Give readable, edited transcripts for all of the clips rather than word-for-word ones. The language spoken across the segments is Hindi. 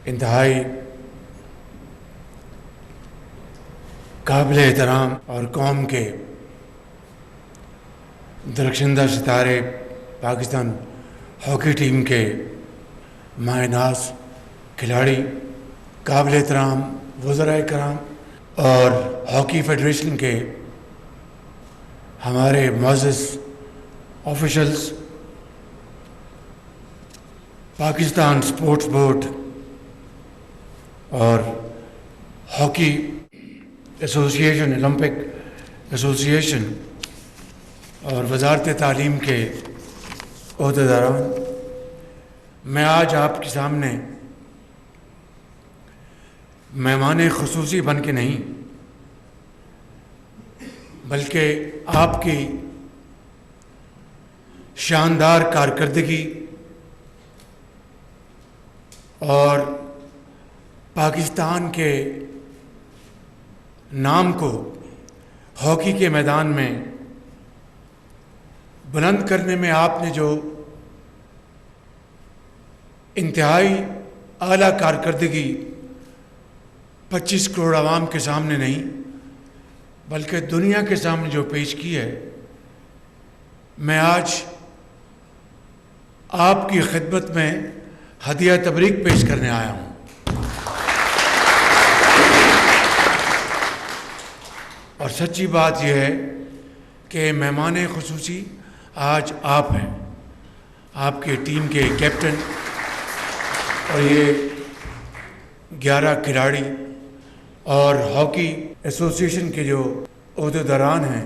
इंतहाई काबिल एहतराम और कौम के दरख्शंदा सितारे पाकिस्तान हॉकी टीम के मायनाज खिलाड़ी, काबिल एहतराम वज़राए कराम और हॉकी फेडरेशन के हमारे मुअज़्ज़ज़ ऑफिशल्स, पाकिस्तान स्पोर्ट्स बोर्ड और हॉकी एसोसिएशन, ओलंपिक एसोसिएशन और वज़ारत तालीम के ओहदेदारान, मैं आज आपके सामने मेहमान ख़ुसूसी बन के नहीं बल्कि आपकी शानदार कारकर्दगी और पाकिस्तान के नाम को हॉकी के मैदान में बुलंद करने में आपने जो इंतहाई आला कारकर्दगी 25 करोड़ आवाम के सामने नहीं बल्कि दुनिया के सामने जो पेश की है, मैं आज आपकी खिदमत में हदिया तबरीक पेश करने आया हूँ। और सच्ची बात यह है कि मेहमान ख़ुसूसी आज आप हैं, आपके टीम के कैप्टन और ये 11 खिलाड़ी और हॉकी एसोसिएशन के जो ओहदेदारान हैं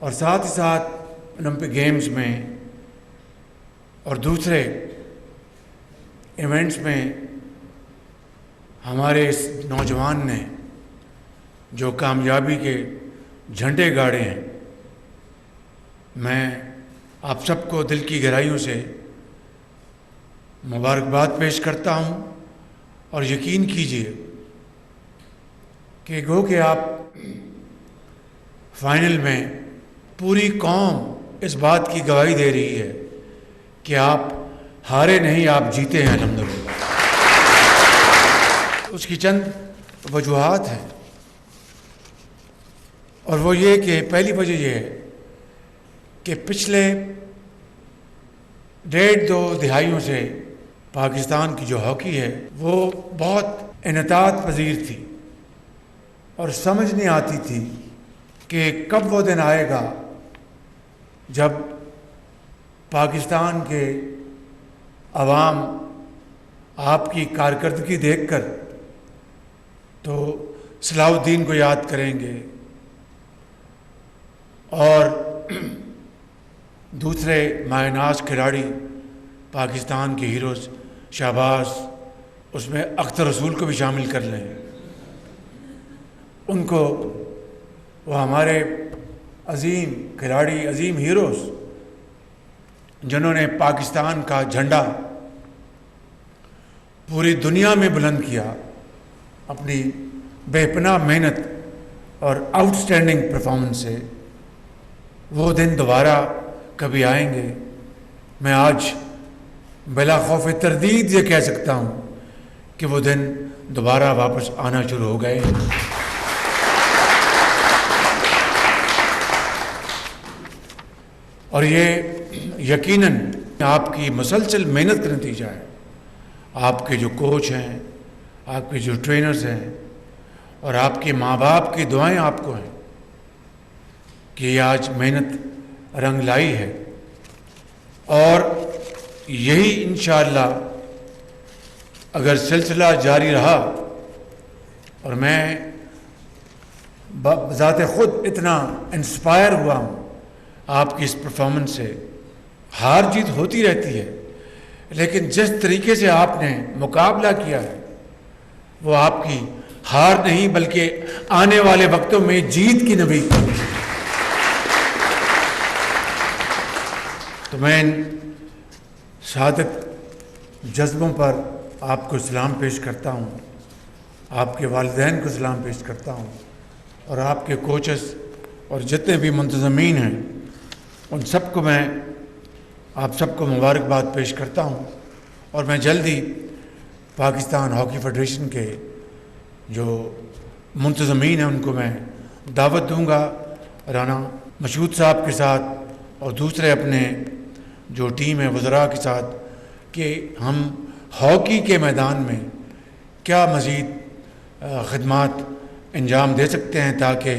और साथ ही साथ ओलंपिक गेम्स में और दूसरे इवेंट्स में हमारे इस नौजवान ने जो कामयाबी के झंडे गाड़े हैं, मैं आप सबको दिल की गहराइयों से मुबारकबाद पेश करता हूं और यकीन कीजिए कि गो कि आप फाइनल में पूरी कौम इस बात की गवाही दे रही है कि आप हारे नहीं, आप जीते हैं अल्हम्दुलिल्लाह। उसकी चंद वजूहात हैं और वो ये कि पहली वजह ये है कि पिछले 1.5-2 दहाइयों से पाकिस्तान की जो हॉकी है वो बहुत इनतात पजीर थी और समझ नहीं आती थी कि कब वो दिन आएगा जब पाकिस्तान के अवाम आपकी कारकर्दगी देखकर तो सलाहुद्दीन को याद करेंगे और दूसरे मायनाज खिलाड़ी पाकिस्तान के हीरोज़ शाहबाज, उसमें अख्तर रसूल को भी शामिल कर लें, उनको वो हमारे अजीम खिलाड़ी, अजीम हीरोज़ जिन्होंने पाकिस्तान का झंडा पूरी दुनिया में बुलंद किया अपनी बेपनाह मेहनत और आउटस्टैंडिंग परफॉर्मेंस से, वो दिन दोबारा कभी आएंगे। मैं आज बिला खौफ तरदीद ये कह सकता हूँ कि वो दिन दोबारा वापस आना शुरू हो गए। और ये यकीनन आपकी मुसलसल मेहनत का नतीजा है। आपके जो कोच हैं, आपके जो ट्रेनर्स हैं और आपके माँ बाप की दुआएं आपको हैं कि आज मेहनत रंग लाई है और यही इंशाअल्लाह अगर सिलसिला जारी रहा, और मैं बज़ाते खुद इतना इंस्पायर हुआ हूँ आपकी इस परफॉर्मेंस से। हार जीत होती रहती है लेकिन जिस तरीके से आपने मुकाबला किया है वो आपकी हार नहीं बल्कि आने वाले वक्तों में जीत की नवीद है। तो मैं इन शहादत जज्बों पर आपको सलाम पेश करता हूँ, आपके वालिदैन को सलाम पेश करता हूँ और आपके कोचेस और जितने भी मुंतज़मीन हैं उन सबको मैं आप सबको मुबारकबाद पेश करता हूँ। और मैं जल्दी पाकिस्तान हॉकी फेडरेशन के जो मुंतज़मीन हैं उनको मैं दावत दूंगा राना मशहूद साहब के साथ और दूसरे अपने जो टीम है वज़रा के साथ कि हम हॉकी के मैदान में क्या मज़ीद ख़िदमात अंजाम दे सकते हैं ताकि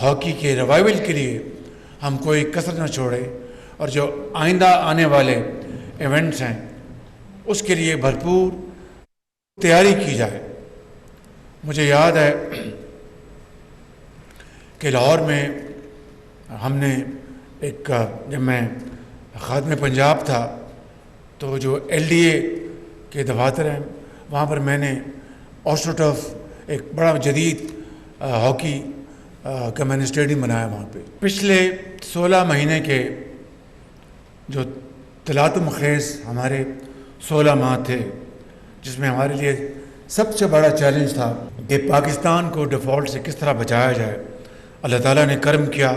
हॉकी के रिवाइवल के लिए हम कोई कसर न छोड़े और जो आइंदा आने वाले इवेंट्स हैं उसके लिए भरपूर तैयारी की जाए। मुझे याद है कि लाहौर में हमने एक जब मैं खादिम पंजाब था तो जो LDA के दफातर हैं वहाँ पर मैंने ऑस्ट्रोटर्फ एक बड़ा जदीद हॉकी का मैंने स्टेडियम बनाया वहाँ पे। पिछले 16 महीने के जो तलातुम खेज़ हमारे 16 माह थे जिसमें हमारे लिए सबसे बड़ा चैलेंज था कि पाकिस्तान को डिफ़ॉल्ट से किस तरह बचाया जाए। अल्लाह ताला ने करम किया